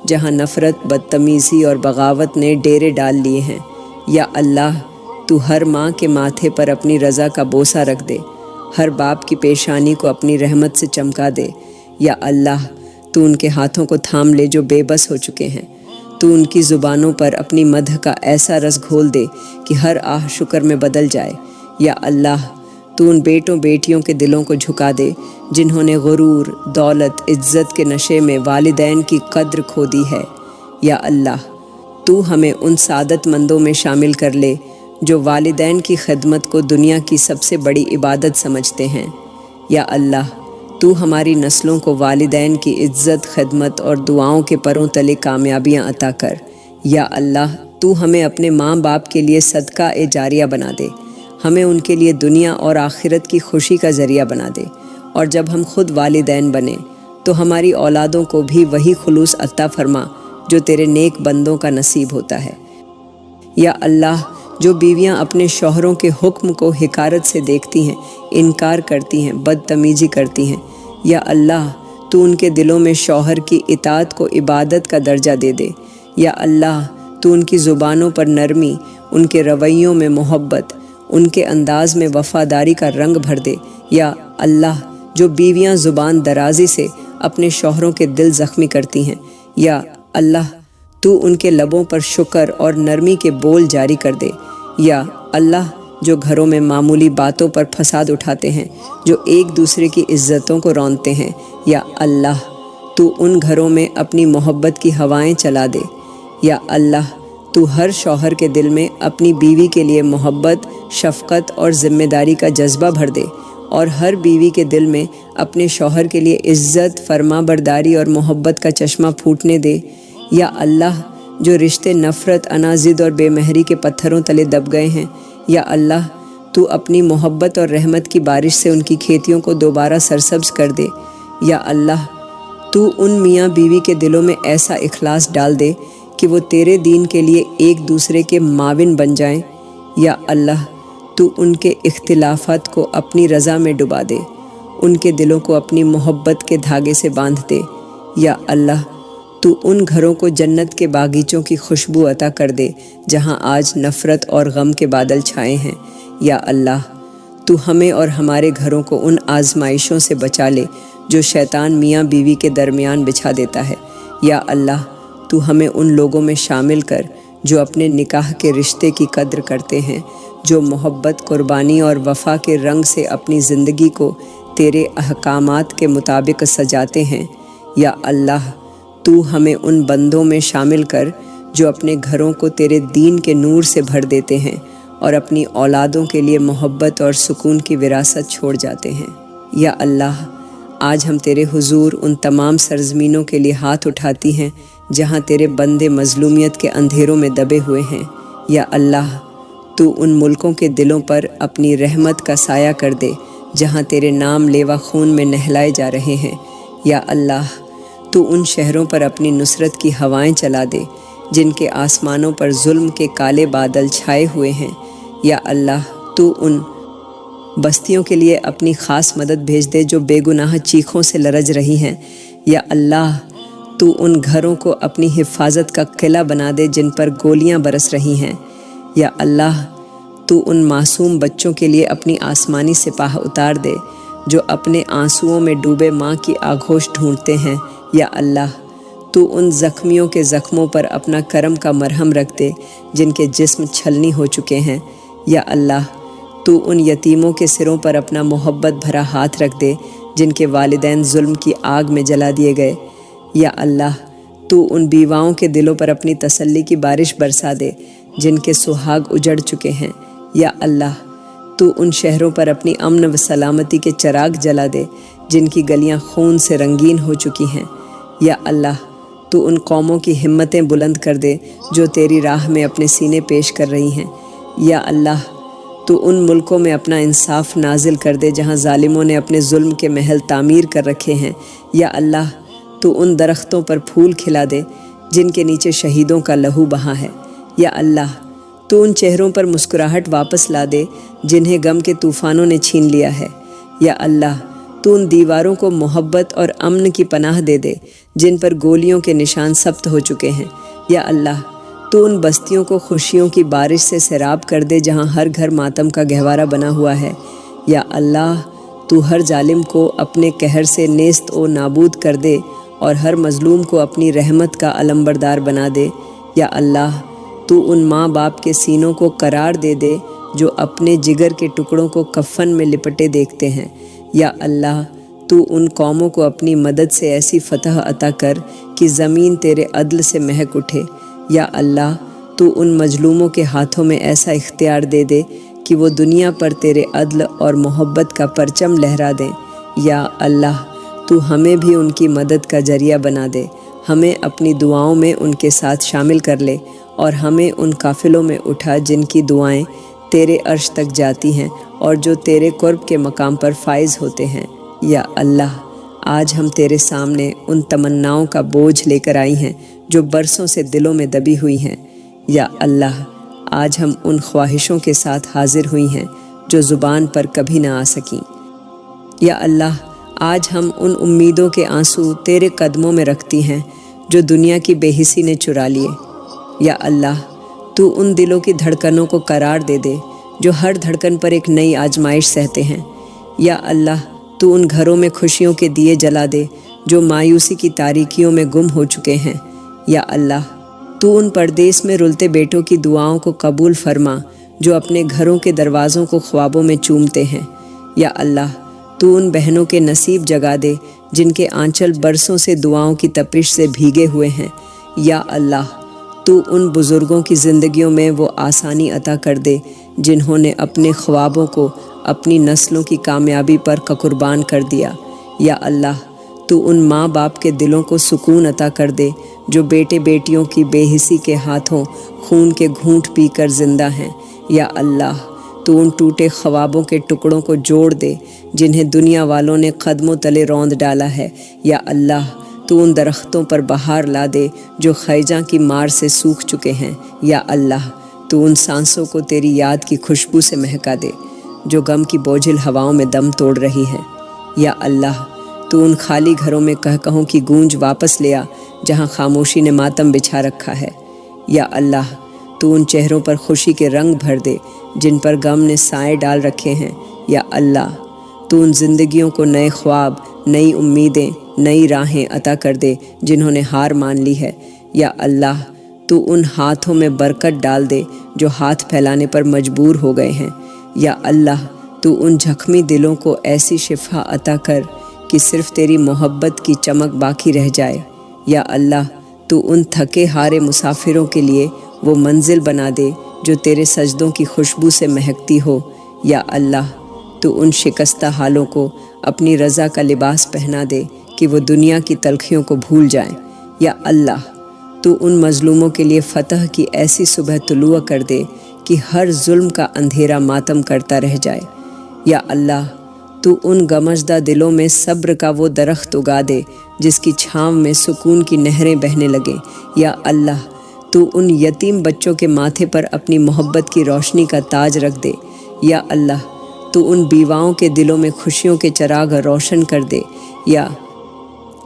Speaker 1: جہاں نفرت، بدتمیزی اور بغاوت نے ڈیرے ڈال لیے ہیں۔ یا اللہ تو ہر ماں کے ماتھے پر اپنی رضا کا بوسہ رکھ دے، ہر باپ کی پیشانی کو اپنی رحمت سے چمکا دے۔ یا اللہ تو ان کے ہاتھوں کو تھام لے جو بے بس ہو چکے ہیں، تو ان کی زبانوں پر اپنی مدح کا ایسا رس گھول دے کہ ہر آہ شکر میں بدل جائے۔ یا اللہ تو ان بیٹوں بیٹیوں کے دلوں کو جھکا دے جنہوں نے غرور، دولت، عزت کے نشے میں والدین کی قدر کھو دی ہے۔ یا اللہ تو ہمیں ان سعادت مندوں میں شامل کر لے جو والدین کی خدمت کو دنیا کی سب سے بڑی عبادت سمجھتے ہیں۔ یا اللہ تو ہماری نسلوں کو والدین کی عزت، خدمت اور دعاؤں کے پروں تلے کامیابیاں عطا کر۔ یا اللہ تو ہمیں اپنے ماں باپ کے لیے صدقہ جاریہ بنا دے، ہمیں ان کے لیے دنیا اور آخرت کی خوشی کا ذریعہ بنا دے، اور جب ہم خود والدین بنیں تو ہماری اولادوں کو بھی وہی خلوص عطا فرما جو تیرے نیک بندوں کا نصیب ہوتا ہے۔ یا اللہ جو بیویاں اپنے شوہروں کے حکم کو حقارت سے دیکھتی ہیں، انکار کرتی ہیں، بدتمیزی کرتی ہیں، یا اللہ تو ان کے دلوں میں شوہر کی اطاعت کو عبادت کا درجہ دے دے۔ یا اللہ تو ان کی زبانوں پر نرمی، ان کے رویوں میں محبت، ان کے انداز میں وفاداری کا رنگ بھر دے۔ یا اللہ جو بیویاں زبان درازی سے اپنے شوہروں کے دل زخمی کرتی ہیں، یا اللہ تو ان کے لبوں پر شکر اور نرمی کے بول جاری کر دے۔ یا اللہ جو گھروں میں معمولی باتوں پر فساد اٹھاتے ہیں، جو ایک دوسرے کی عزتوں کو رونتے ہیں، یا اللہ تو ان گھروں میں اپنی محبت کی ہوائیں چلا دے۔ یا اللہ تو ہر شوہر کے دل میں اپنی بیوی کے لیے محبت، شفقت اور ذمہ داری کا جذبہ بھر دے، اور ہر بیوی کے دل میں اپنے شوہر کے لیے عزت، فرما برداری اور محبت کا چشمہ پھوٹنے دے۔ یا اللہ جو رشتے نفرت، اناضد اور بے مہری کے پتھروں تلے دب گئے ہیں، یا اللہ تو اپنی محبت اور رحمت کی بارش سے ان کی کھیتیوں کو دوبارہ سرسبز کر دے۔ یا اللہ تو ان میاں بیوی کے دلوں میں ایسا اخلاص ڈال دے کہ وہ تیرے دین کے لیے ایک دوسرے کے معاون بن جائیں۔ یا اللہ تو ان کے اختلافات کو اپنی رضا میں ڈبا دے، ان کے دلوں کو اپنی محبت کے دھاگے سے باندھ دے۔ یا اللہ تو ان گھروں کو جنت کے باغیچوں کی خوشبو عطا کر دے جہاں آج نفرت اور غم کے بادل چھائے ہیں۔ یا اللہ تو ہمیں اور ہمارے گھروں کو ان آزمائشوں سے بچا لے جو شیطان میاں بیوی کے درمیان بچھا دیتا ہے۔ یا اللہ تو ہمیں ان لوگوں میں شامل کر جو اپنے نکاح کے رشتے کی قدر کرتے ہیں، جو محبت، قربانی اور وفا کے رنگ سے اپنی زندگی کو تیرے احکامات کے مطابق سجاتے ہیں۔ یا اللہ تو ہمیں ان بندوں میں شامل کر جو اپنے گھروں کو تیرے دین کے نور سے بھر دیتے ہیں اور اپنی اولادوں کے لیے محبت اور سکون کی وراثت چھوڑ جاتے ہیں۔ یا اللہ آج ہم تیرے حضور ان تمام سرزمینوں کے لیے ہاتھ اٹھاتی ہیں جہاں تیرے بندے مظلومیت کے اندھیروں میں دبے ہوئے ہیں۔ یا اللہ تو ان ملکوں کے دلوں پر اپنی رحمت کا سایہ کر دے جہاں تیرے نام لیوا خون میں نہلائے جا رہے ہیں۔ یا اللہ تو ان شہروں پر اپنی نصرت کی ہوائیں چلا دے جن کے آسمانوں پر ظلم کے کالے بادل چھائے ہوئے ہیں۔ یا اللہ تو ان بستیوں کے لیے اپنی خاص مدد بھیج دے جو بے گناہ چیخوں سے لرز رہی ہیں۔ یا اللہ تو ان گھروں کو اپنی حفاظت کا قلعہ بنا دے جن پر گولیاں برس رہی ہیں۔ یا اللہ تو ان معصوم بچوں کے لیے اپنی آسمانی سپاہ اتار دے جو اپنے آنسوؤں میں ڈوبے ماں کی آغوش ڈھونڈتے ہیں۔ یا اللہ تو ان زخمیوں کے زخموں پر اپنا کرم کا مرہم رکھ دے جن کے جسم چھلنی ہو چکے ہیں۔ یا اللہ تو ان یتیموں کے سروں پر اپنا محبت بھرا ہاتھ رکھ دے جن کے والدین ظلم کی آگ میں جلا دیے گئے۔ یا اللہ تو ان بیواؤں کے دلوں پر اپنی تسلی کی بارش برسا دے جن کے سہاگ اجڑ چکے ہیں۔ یا اللہ تو ان شہروں پر اپنی امن و سلامتی کے چراغ جلا دے جن کی گلیاں خون سے رنگین ہو چکی ہیں۔ یا اللہ تو ان قوموں کی ہمتیں بلند کر دے جو تیری راہ میں اپنے سینے پیش کر رہی ہیں۔ یا اللہ تو ان ملکوں میں اپنا انصاف نازل کر دے جہاں ظالموں نے اپنے ظلم کے محل تعمیر کر رکھے ہیں۔ یا اللہ تو ان درختوں پر پھول کھلا دے جن کے نیچے شہیدوں کا لہو بہا ہے۔ یا اللہ تو ان چہروں پر مسکراہٹ واپس لا دے جنہیں غم کے طوفانوں نے چھین لیا ہے۔ یا اللہ تو ان دیواروں کو محبت اور امن کی پناہ دے دے جن پر گولیوں کے نشان ثبت ہو چکے ہیں۔ یا اللہ تو ان بستیوں کو خوشیوں کی بارش سے سیراب کر دے جہاں ہر گھر ماتم کا گہوارہ بنا ہوا ہے۔ یا اللہ تو ہر ظالم کو اپنے قہر سے نیست و نابود کر دے اور ہر مظلوم کو اپنی رحمت کا علمبردار بنا دے۔ یا اللہ تو ان ماں باپ کے سینوں کو قرار دے دے جو اپنے جگر کے ٹکڑوں کو کفن میں لپٹے دیکھتے ہیں۔ یا اللہ تو ان قوموں کو اپنی مدد سے ایسی فتح عطا کر کہ زمین تیرے عدل سے مہک اٹھے۔ یا اللہ تو ان مظلوموں کے ہاتھوں میں ایسا اختیار دے دے کہ وہ دنیا پر تیرے عدل اور محبت کا پرچم لہرا دیں۔ یا اللہ تو ہمیں بھی ان کی مدد کا ذریعہ بنا دے، ہمیں اپنی دعاؤں میں ان کے ساتھ شامل کر لے اور ہمیں ان قافلوں میں اٹھا جن کی دعائیں تیرے عرش تک جاتی ہیں اور جو تیرے قرب کے مقام پر فائز ہوتے ہیں۔ یا اللہ آج ہم تیرے سامنے ان تمناؤں کا بوجھ لے کر آئی ہیں جو برسوں سے دلوں میں دبی ہوئی ہیں۔ یا اللہ آج ہم ان خواہشوں کے ساتھ حاضر ہوئی ہیں جو زبان پر کبھی نہ آ سکیں۔ یا اللہ آج ہم ان امیدوں کے آنسو تیرے قدموں میں رکھتی ہیں جو دنیا کی بے حسی نے چرا لیے۔ یا اللہ تو ان دلوں کی دھڑکنوں کو قرار دے دے جو ہر دھڑکن پر ایک نئی آزمائش سہتے ہیں۔ یا اللہ تو ان گھروں میں خوشیوں کے دیے جلا دے جو مایوسی کی تاریکیوں میں گم ہو چکے ہیں۔ یا اللہ تو ان پردیس میں رلتے بیٹوں کی دعاؤں کو قبول فرما جو اپنے گھروں کے دروازوں کو خوابوں میں چومتے ہیں۔ یا اللہ تو ان بہنوں کے نصیب جگا دے جن کے آنچل برسوں سے دعاؤں کی تپش سے بھیگے ہوئے ہیں۔ یا اللہ تو ان بزرگوں کی زندگیوں میں وہ آسانی عطا کر دے جنہوں نے اپنے خوابوں کو اپنی نسلوں کی کامیابی پر قربان کر دیا۔ یا اللہ تو ان ماں باپ کے دلوں کو سکون عطا کر دے جو بیٹے بیٹیوں کی بے حسی کے ہاتھوں خون کے گھونٹ پی کر زندہ ہیں۔ یا اللہ تو ان ٹوٹے خوابوں کے ٹکڑوں کو جوڑ دے جنہیں دنیا والوں نے قدموں تلے روند ڈالا ہے۔ یا اللہ تو ان درختوں پر بہار لا دے جو خیجاں کی مار سے سوکھ چکے ہیں۔ یا اللہ تو ان سانسوں کو تیری یاد کی خوشبو سے مہکا دے جو غم کی بوجھل ہواؤں میں دم توڑ رہی ہے۔ یا اللہ تو ان خالی گھروں میں کہوں کی گونج واپس لیا جہاں خاموشی نے ماتم بچھا رکھا ہے۔ یا اللہ تو ان چہروں پر خوشی کے رنگ بھر دے جن پر غم نے سائے ڈال رکھے ہیں۔ یا اللہ تو ان زندگیوں کو نئے خواب، نئی امیدیں، نئی راہیں عطا کر دے جنہوں نے ہار مان لی ہے۔ یا اللہ تو ان ہاتھوں میں برکت ڈال دے جو ہاتھ پھیلانے پر مجبور ہو گئے ہیں۔ یا اللہ تو ان زخمی دلوں کو ایسی شفا عطا کر کہ صرف تیری محبت کی چمک باقی رہ جائے۔ یا اللہ تو ان تھکے ہارے مسافروں کے لیے وہ منزل بنا دے جو تیرے سجدوں کی خوشبو سے مہکتی ہو۔ یا اللہ تو ان شکستہ حالوں کو اپنی رضا کا لباس پہنا دے کہ وہ دنیا کی تلخیوں کو بھول جائیں۔ یا اللہ تو ان مظلوموں کے لیے فتح کی ایسی صبح طلوع کر دے کہ ہر ظلم کا اندھیرا ماتم کرتا رہ جائے۔ یا اللہ تو ان گمزدہ دلوں میں صبر کا وہ درخت اگا دے جس کی چھاؤں میں سکون کی نہریں بہنے لگیں۔ یا اللہ تو ان یتیم بچوں کے ماتھے پر اپنی محبت کی روشنی کا تاج رکھ دے۔ یا اللہ تو ان بیواؤں کے دلوں میں خوشیوں کے چراغ روشن کر دے۔ یا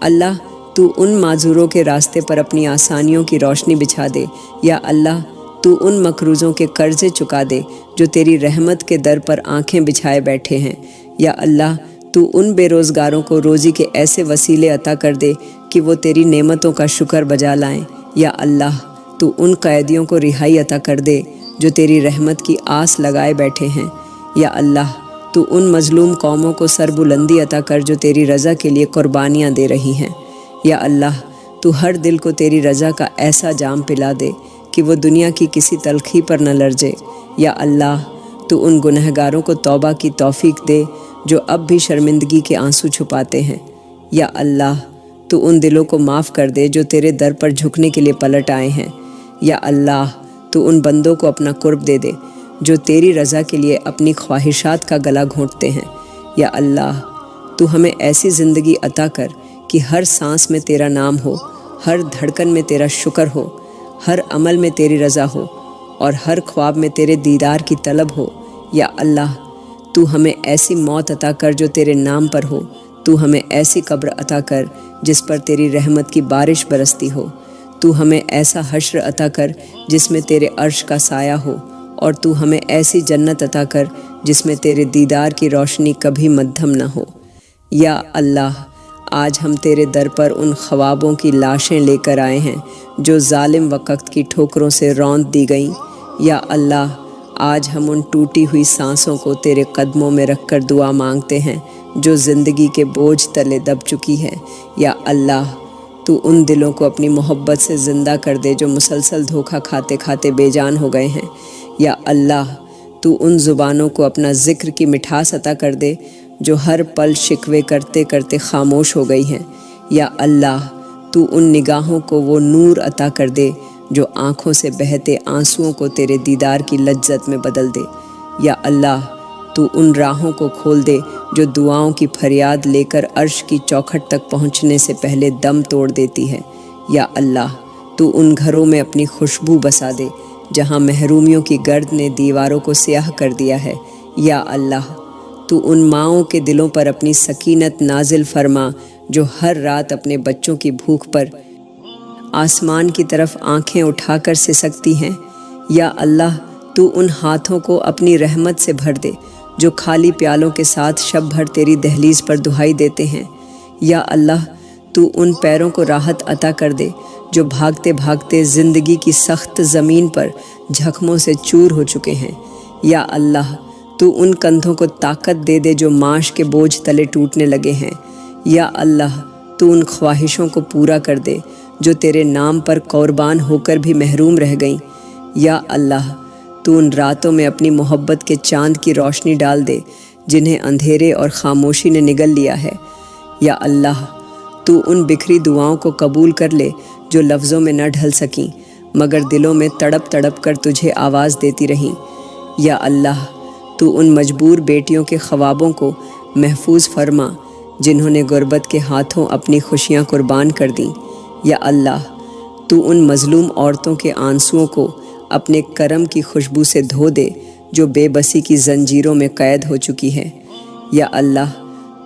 Speaker 1: اللہ تو ان معذوروں کے راستے پر اپنی آسانیوں کی روشنی بچھا دے۔ یا اللہ تو ان مقروضوں کے قرضے چکا دے جو تیری رحمت کے در پر آنکھیں بچھائے بیٹھے ہیں۔ یا اللہ تو ان بے روزگاروں کو روزی کے ایسے وسیلے عطا کر دے کہ وہ تیری نعمتوں کا شکر بجا لائیں۔ یا اللہ تو ان قیدیوں کو رہائی عطا کر دے جو تیری رحمت کی آس لگائے بیٹھے ہیں۔ یا اللہ تو ان مظلوم قوموں کو سربلندی عطا کر جو تیری رضا کے لیے قربانیاں دے رہی ہیں۔ یا اللہ تو ہر دل کو تیری رضا کا ایسا جام پلا دے کہ وہ دنیا کی کسی تلخی پر نہ لرزے۔ یا اللہ تو ان گنہگاروں کو توبہ کی توفیق دے جو اب بھی شرمندگی کے آنسو چھپاتے ہیں۔ یا اللہ تو ان دلوں کو معاف کر دے جو تیرے در پر جھکنے کے لیے پلٹ آئے ہیں۔ یا اللہ تو ان بندوں کو اپنا قرب دے دے جو تیری رضا کے لیے اپنی خواہشات کا گلا گھونٹتے ہیں۔ یا اللہ تو ہمیں ایسی زندگی عطا کر کہ ہر سانس میں تیرا نام ہو، ہر دھڑکن میں تیرا شکر ہو، ہر عمل میں تیری رضا ہو اور ہر خواب میں تیرے دیدار کی طلب ہو۔ یا اللہ تو ہمیں ایسی موت عطا کر جو تیرے نام پر ہو، تو ہمیں ایسی قبر عطا کر جس پر تیری رحمت کی بارش برستی ہو، تو ہمیں ایسا حشر عطا کر جس میں تیرے عرش کا سایہ ہو، اور تو ہمیں ایسی جنت عطا کر جس میں تیرے دیدار کی روشنی کبھی مدھم نہ ہو۔ یا اللہ آج ہم تیرے در پر ان خوابوں کی لاشیں لے کر آئے ہیں جو ظالم وقت کی ٹھوکروں سے روند دی گئیں۔ یا اللہ آج ہم ان ٹوٹی ہوئی سانسوں کو تیرے قدموں میں رکھ کر دعا مانگتے ہیں جو زندگی کے بوجھ تلے دب چکی ہے۔ یا اللہ تو ان دلوں کو اپنی محبت سے زندہ کر دے جو مسلسل دھوکہ کھاتے کھاتے بے جان ہو گئے ہیں۔ یا اللہ تو ان زبانوں کو اپنا ذکر کی مٹھاس عطا کر دے جو ہر پل شکوے کرتے کرتے خاموش ہو گئی ہیں۔ یا اللہ تو ان نگاہوں کو وہ نور عطا کر دے جو آنکھوں سے بہتے آنسوؤں کو تیرے دیدار کی لذت میں بدل دے۔ یا اللہ تو ان راہوں کو کھول دے جو دعاؤں کی فریاد لے کر عرش کی چوکھٹ تک پہنچنے سے پہلے دم توڑ دیتی ہے۔ یا اللہ تو ان گھروں میں اپنی خوشبو بسا دے جہاں محرومیوں کی گرد نے دیواروں کو سیاہ کر دیا ہے۔ یا اللہ تو ان ماؤں کے دلوں پر اپنی سکینت نازل فرما جو ہر رات اپنے بچوں کی بھوک پر آسمان کی طرف آنکھیں اٹھا کر سسکتی ہیں۔ یا اللہ تو ان ہاتھوں کو اپنی رحمت سے بھر دے جو خالی پیالوں کے ساتھ شب بھر تیری دہلیز پر دہائی دیتے ہیں۔ یا اللہ تو ان پیروں کو راحت عطا کر دے جو بھاگتے بھاگتے زندگی کی سخت زمین پر زخموں سے چور ہو چکے ہیں۔ یا اللہ تو ان کندھوں کو طاقت دے دے جو معاش کے بوجھ تلے ٹوٹنے لگے ہیں۔ یا اللہ تو ان خواہشوں کو پورا کر دے جو تیرے نام پر قربان ہو کر بھی محروم رہ گئیں۔ یا اللہ تو ان راتوں میں اپنی محبت کے چاند کی روشنی ڈال دے جنہیں اندھیرے اور خاموشی نے نگل لیا ہے۔ یا اللہ تو ان بکھری دعاؤں کو قبول کر لے جو لفظوں میں نہ ڈھل سکیں مگر دلوں میں تڑپ تڑپ کر تجھے آواز دیتی رہیں۔ یا اللہ تو ان مجبور بیٹیوں کے خوابوں کو محفوظ فرما جنہوں نے غربت کے ہاتھوں اپنی خوشیاں قربان کر دیں۔ یا اللہ تو ان مظلوم عورتوں کے آنسوؤں کو اپنے کرم کی خوشبو سے دھو دے جو بے بسی کی زنجیروں میں قید ہو چکی ہے۔ یا اللہ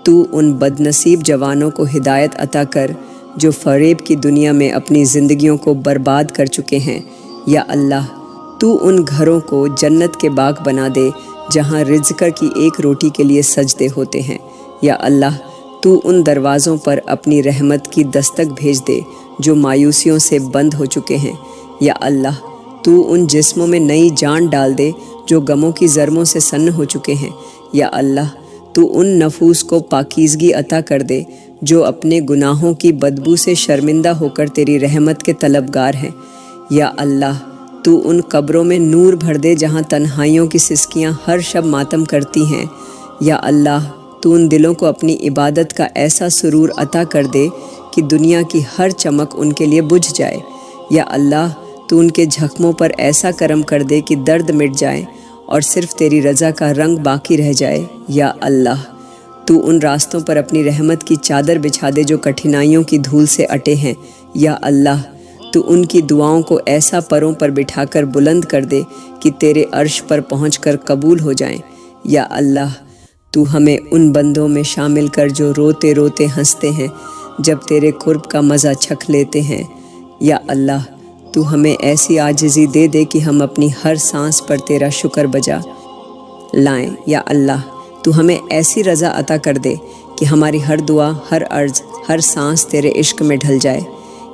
Speaker 1: تو ان بد نصیب جوانوں کو ہدایت عطا کر جو فریب کی دنیا میں اپنی زندگیوں کو برباد کر چکے ہیں۔ یا اللہ تو ان گھروں کو جنت کے باغ بنا دے جہاں رزق کی ایک روٹی کے لیے سجدے ہوتے ہیں۔ یا اللہ تو ان دروازوں پر اپنی رحمت کی دستک بھیج دے جو مایوسیوں سے بند ہو چکے ہیں۔ یا اللہ تو ان جسموں میں نئی جان ڈال دے جو غموں کی ضرموں سے سن ہو چکے ہیں۔ یا اللہ تو ان نفوس کو پاکیزگی عطا کر دے جو اپنے گناہوں کی بدبو سے شرمندہ ہو کر تیری رحمت کے طلبگار ہیں۔ یا اللہ تو ان قبروں میں نور بھر دے جہاں تنہائیوں کی سسکیاں ہر شب ماتم کرتی ہیں۔ یا اللہ تو ان دلوں کو اپنی عبادت کا ایسا سرور عطا کر دے کہ دنیا کی ہر چمک ان کے لیے بجھ جائے۔ یا اللہ تو ان کے زخموں پر ایسا کرم کر دے کہ درد مٹ جائے اور صرف تیری رضا کا رنگ باقی رہ جائے۔ یا اللہ تو ان راستوں پر اپنی رحمت کی چادر بچھا دے جو کٹھنائیوں کی دھول سے اٹے ہیں۔ یا اللہ تو ان کی دعاؤں کو ایسا پروں پر بٹھا کر بلند کر دے کہ تیرے عرش پر پہنچ کر قبول ہو جائیں۔ یا اللہ تو ہمیں ان بندوں میں شامل کر جو روتے روتے ہنستے ہیں جب تیرے قرب کا مزہ چکھ لیتے ہیں۔ یا اللہ تو ہمیں ایسی عاجزی دے دے کہ ہم اپنی ہر سانس پر تیرا شکر بجا لائیں۔ یا اللہ تو ہمیں ایسی رضا عطا کر دے کہ ہماری ہر دعا، ہر عرض، ہر سانس تیرے عشق میں ڈھل جائے۔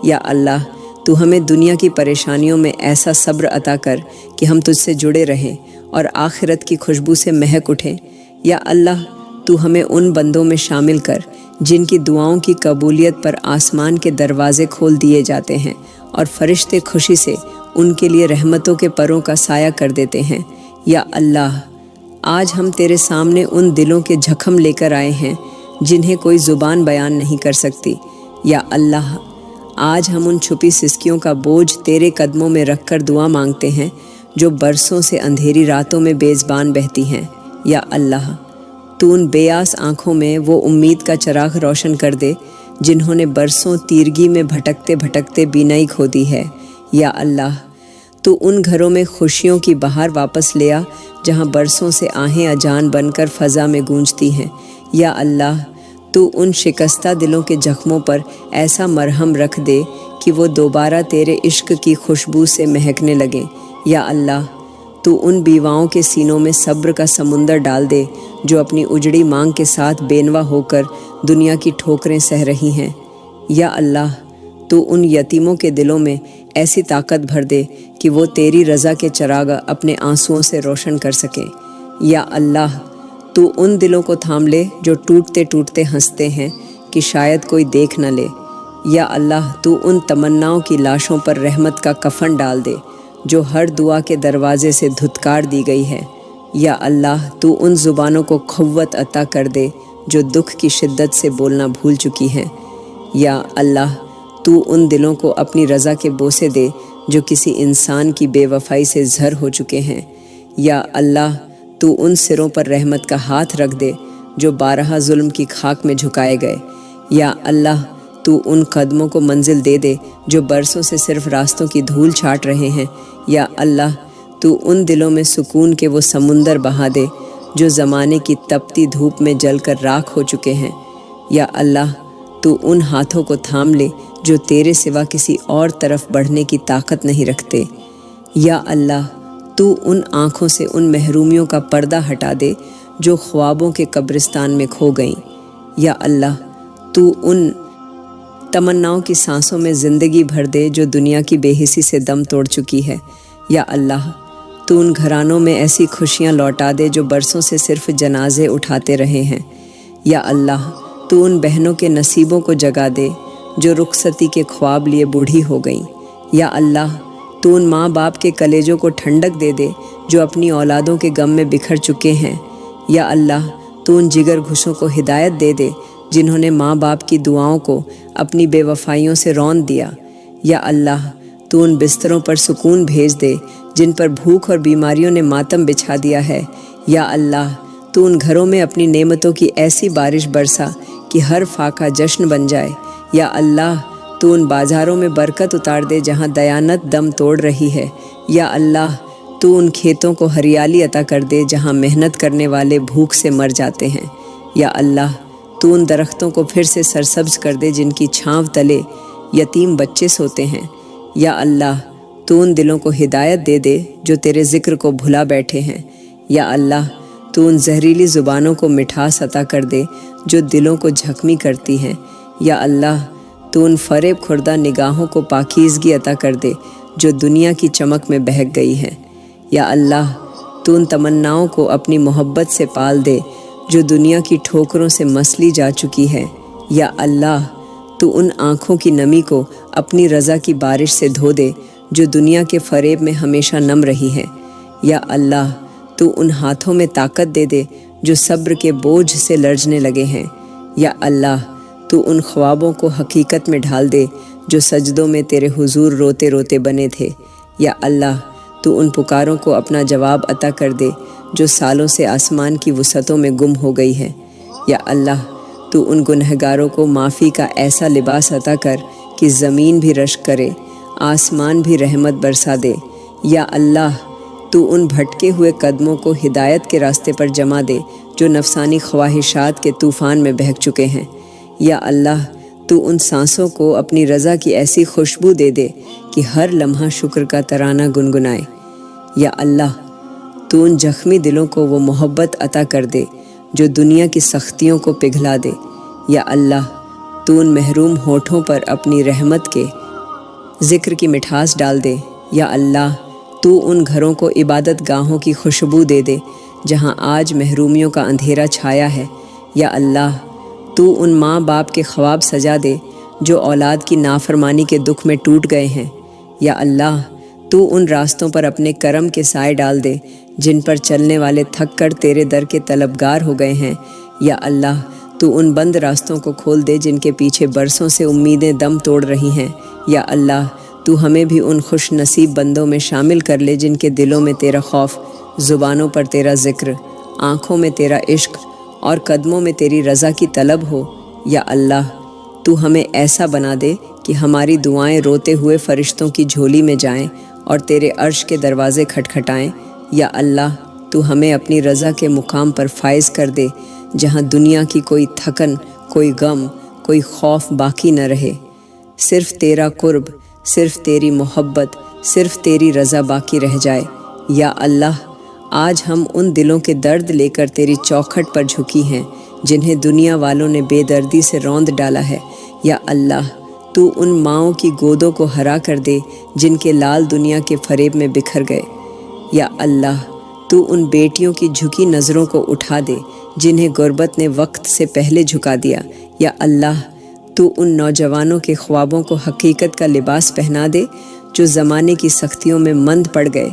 Speaker 1: یا اللہ تو ہمیں دنیا کی پریشانیوں میں ایسا صبر عطا کر کہ ہم تجھ سے جڑے رہیں اور آخرت کی خوشبو سے مہک اٹھیں۔ یا اللہ تو ہمیں ان بندوں میں شامل کر جن کی دعاؤں کی قبولیت پر آسمان کے دروازے کھول دیے جاتے ہیں اور فرشتے خوشی سے ان کے لیے رحمتوں کے پروں کا سایہ کر دیتے ہیں۔ یا اللہ آج ہم تیرے سامنے ان دلوں کے زخم لے کر آئے ہیں جنہیں کوئی زبان بیان نہیں کر سکتی۔ یا اللہ آج ہم ان چھپی سسکیوں کا بوجھ تیرے قدموں میں رکھ کر دعا مانگتے ہیں جو برسوں سے اندھیری راتوں میں بے زبان بہتی ہیں۔ یا اللہ تو ان بے آس آنکھوں میں وہ امید کا چراغ روشن کر دے جنہوں نے برسوں تیرگی میں بھٹکتے بھٹکتے بینائی کھو دی ہے۔ یا اللہ تو ان گھروں میں خوشیوں کی بہار واپس لے آ جہاں برسوں سے آہیں اجان بن کر فضا میں گونجتی ہیں۔ یا اللہ تو ان شکستہ دلوں کے زخموں پر ایسا مرہم رکھ دے کہ وہ دوبارہ تیرے عشق کی خوشبو سے مہکنے لگیں۔ یا اللہ تو ان بیواؤں کے سینوں میں صبر کا سمندر ڈال دے جو اپنی اجڑی مانگ کے ساتھ بینوا ہو کر دنیا کی ٹھوکریں سہ رہی ہیں۔ یا اللہ تو ان یتیموں کے دلوں میں ایسی طاقت بھر دے کہ وہ تیری رضا کے چراغ اپنے آنسوؤں سے روشن کر سکیں۔ یا اللہ تو ان دلوں کو تھام لے جو ٹوٹتے ٹوٹتے ہنستے ہیں کہ شاید کوئی دیکھ نہ لے۔ یا اللہ تو ان تمناؤں کی لاشوں پر رحمت کا کفن ڈال دے جو ہر دعا کے دروازے سے دھتکار دی گئی ہے۔ یا اللہ تو ان زبانوں کو قوت عطا کر دے جو دکھ کی شدت سے بولنا بھول چکی ہیں۔ یا اللہ تو ان دلوں کو اپنی رضا کے بوسے دے جو کسی انسان کی بے وفائی سے زر ہو چکے ہیں۔ یا اللہ تو ان سروں پر رحمت کا ہاتھ رکھ دے جو بارہا ظلم کی خاک میں جھکائے گئے۔ یا اللہ تو ان قدموں کو منزل دے دے جو برسوں سے صرف راستوں کی دھول چھاٹ رہے ہیں۔ یا اللہ تو ان دلوں میں سکون کے وہ سمندر بہا دے جو زمانے کی تپتی دھوپ میں جل کر راکھ ہو چکے ہیں۔ یا اللہ تو ان ہاتھوں کو تھام لے جو تیرے سوا کسی اور طرف بڑھنے کی طاقت نہیں رکھتے۔ یا اللہ تو ان آنکھوں سے ان محرومیوں کا پردہ ہٹا دے جو خوابوں کے قبرستان میں کھو گئیں۔ یا اللہ تو ان تمناؤں کی سانسوں میں زندگی بھر دے جو دنیا کی بے حسی سے دم توڑ چکی ہے۔ یا اللہ تو ان گھرانوں میں ایسی خوشیاں لوٹا دے جو برسوں سے صرف جنازے اٹھاتے رہے ہیں۔ یا اللہ تو ان بہنوں کے نصیبوں کو جگا دے جو رخصتی کے خواب لیے بوڑھی ہو گئیں۔ یا اللہ تو ان ماں باپ کے کلیجوں کو ٹھنڈک دے دے جو اپنی اولادوں کے غم میں بکھر چکے ہیں۔ یا اللہ تو ان جگر گھشوں کو ہدایت دے دے جنہوں نے ماں باپ کی دعاؤں کو اپنی بے وفائیوں سے رون دیا۔ یا اللہ تو ان بستروں پر سکون بھیج دے جن پر بھوک اور بیماریوں نے ماتم بچھا دیا ہے۔ یا اللہ تو ان گھروں میں اپنی نعمتوں کی ایسی بارش برسا کہ ہر فاقہ جشن بن جائے۔ یا اللہ تو ان بازاروں میں برکت اتار دے جہاں دیانت دم توڑ رہی ہے۔ یا اللہ تو ان کھیتوں کو ہریالی عطا کر دے جہاں محنت کرنے والے بھوک سے مر جاتے ہیں۔ یا اللہ تو ان درختوں کو پھر سے سرسبز کر دے جن کی چھاؤں تلے یتیم بچے سوتے ہیں۔ یا اللہ تو ان دلوں کو ہدایت دے دے جو تیرے ذکر کو بھلا بیٹھے ہیں۔ یا اللہ تو ان زہریلی زبانوں کو مٹھاس عطا کر دے جو دلوں کو زخمی کرتی ہیں۔ یا اللہ تو ان فریب خوردہ نگاہوں کو پاکیزگی عطا کر دے جو دنیا کی چمک میں بہک گئی ہیں۔ یا اللہ تو ان تمناؤں کو اپنی محبت سے پال دے جو دنیا کی ٹھوکروں سے مسلی جا چکی ہے۔ یا اللہ تو ان آنکھوں کی نمی کو اپنی رضا کی بارش سے دھو دے جو دنیا کے فریب میں ہمیشہ نم رہی ہے۔ یا اللہ تو ان ہاتھوں میں طاقت دے دے جو صبر کے بوجھ سے لرزنے لگے ہیں۔ یا اللہ تو ان خوابوں کو حقیقت میں ڈھال دے جو سجدوں میں تیرے حضور روتے روتے بنے تھے۔ یا اللہ تو ان پکاروں کو اپنا جواب عطا کر دے جو سالوں سے آسمان کی وسعتوں میں گم ہو گئی ہے۔ یا اللہ تو ان گنہگاروں کو معافی کا ایسا لباس عطا کر کہ زمین بھی رشک کرے، آسمان بھی رحمت برسا دے۔ یا اللہ تو ان بھٹکے ہوئے قدموں کو ہدایت کے راستے پر جما دے جو نفسانی خواہشات کے طوفان میں بہک چکے ہیں۔ یا اللہ تو ان سانسوں کو اپنی رضا کی ایسی خوشبو دے دے کہ ہر لمحہ شکر کا ترانہ گنگنائے۔ یا اللہ تو ان زخمی دلوں کو وہ محبت عطا کر دے جو دنیا کی سختیوں کو پگھلا دے۔ یا اللہ تو ان محروم ہونٹوں پر اپنی رحمت کے ذکر کی مٹھاس ڈال دے۔ یا اللہ تو ان گھروں کو عبادت گاہوں کی خوشبو دے دے جہاں آج محرومیوں کا اندھیرا چھایا ہے۔ یا اللہ تو ان ماں باپ کے خواب سجا دے جو اولاد کی نافرمانی کے دکھ میں ٹوٹ گئے ہیں۔ یا اللہ تو ان راستوں پر اپنے کرم کے سائے ڈال دے جن پر چلنے والے تھک کر تیرے در کے طلبگار ہو گئے ہیں۔ یا اللہ تو ان بند راستوں کو کھول دے جن کے پیچھے برسوں سے امیدیں دم توڑ رہی ہیں۔ یا اللہ تو ہمیں بھی ان خوش نصیب بندوں میں شامل کر لے جن کے دلوں میں تیرا خوف، زبانوں پر تیرا ذکر، آنکھوں میں تیرا عشق اور قدموں میں تیری رضا کی طلب ہو۔ یا اللہ تو ہمیں ایسا بنا دے کہ ہماری دعائیں روتے ہوئے فرشتوں کی جھولی میں جائیں اور تیرے عرش کے دروازے کھٹکھٹائیں۔ یا اللہ تو ہمیں اپنی رضا کے مقام پر فائز کر دے جہاں دنیا کی کوئی تھکن، کوئی غم، کوئی خوف باقی نہ رہے۔ صرف تیرا قرب، صرف تیری محبت، صرف تیری رضا باقی رہ جائے۔ یا اللہ آج ہم ان دلوں کے درد لے کر تیری چوکھٹ پر جھکی ہیں جنہیں دنیا والوں نے بے دردی سے روند ڈالا ہے۔ یا اللہ تو ان ماؤں کی گودوں کو ہرا کر دے جن کے لال دنیا کے فریب میں بکھر گئے۔ یا اللہ تو ان بیٹیوں کی جھکی نظروں کو اٹھا دے جنہیں غربت نے وقت سے پہلے جھکا دیا۔ یا اللہ تو ان نوجوانوں کے خوابوں کو حقیقت کا لباس پہنا دے جو زمانے کی سختیوں میں مند پڑ گئے۔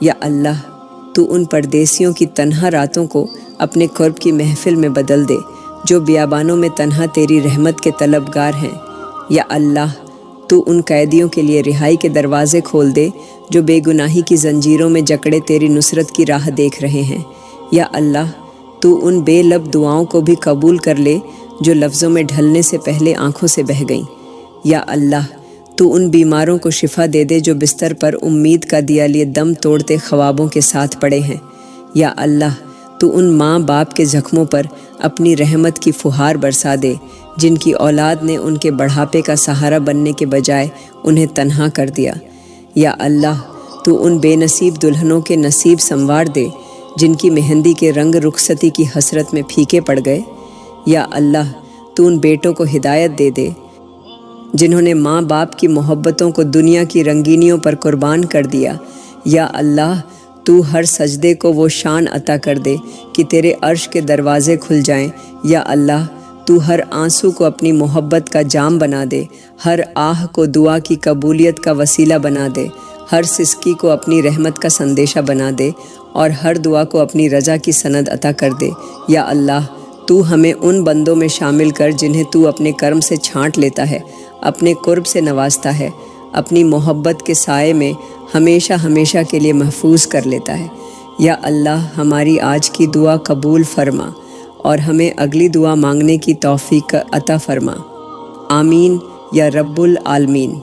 Speaker 1: یا اللہ تو ان پردیسیوں کی تنہا راتوں کو اپنے قرب کی محفل میں بدل دے جو بیابانوں میں تنہا تیری رحمت کے طلبگار ہیں۔ یا اللہ تو ان قیدیوں کے لیے رہائی کے دروازے کھول دے جو بے گناہی کی زنجیروں میں جکڑے تیری نصرت کی راہ دیکھ رہے ہیں۔ یا اللہ تو ان بے لب دعاؤں کو بھی قبول کر لے جو لفظوں میں ڈھلنے سے پہلے آنکھوں سے بہہ گئیں۔ یا اللہ تو ان بیماروں کو شفا دے دے جو بستر پر امید کا دیا لیے دم توڑتے خوابوں کے ساتھ پڑے ہیں۔ یا اللہ تو ان ماں باپ کے زخموں پر اپنی رحمت کی فہار برسا دے جن کی اولاد نے ان کے بڑھاپے کا سہارا بننے کے بجائے انہیں تنہا کر دیا۔ یا اللہ تو ان بے نصیب دلہنوں کے نصیب سنوار دے جن کی مہندی کے رنگ رخصتی کی حسرت میں پھیکے پڑ گئے۔ یا اللہ تو ان بیٹوں کو ہدایت دے دے جنہوں نے ماں باپ کی محبتوں کو دنیا کی رنگینیوں پر قربان کر دیا۔ یا اللہ تو ہر سجدے کو وہ شان عطا کر دے کہ تیرے عرش کے دروازے کھل جائیں۔ یا اللہ تو ہر آنسو کو اپنی محبت کا جام بنا دے، ہر آہ کو دعا کی قبولیت کا وسیلہ بنا دے، ہر سسکی کو اپنی رحمت کا سندیشہ بنا دے اور ہر دعا کو اپنی رضا کی سند عطا کر دے۔ یا اللہ تو ہمیں ان بندوں میں شامل کر جنہیں تو اپنے کرم سے چھانٹ لیتا ہے، اپنے قرب سے نوازتا ہے، اپنی محبت کے سائے میں ہمیشہ ہمیشہ کے لیے محفوظ کر لیتا ہے۔ یا اللہ ہماری آج کی دعا قبول فرما اور ہمیں اگلی دعا مانگنے کی توفیق عطا فرما۔ آمین یا رب العالمین۔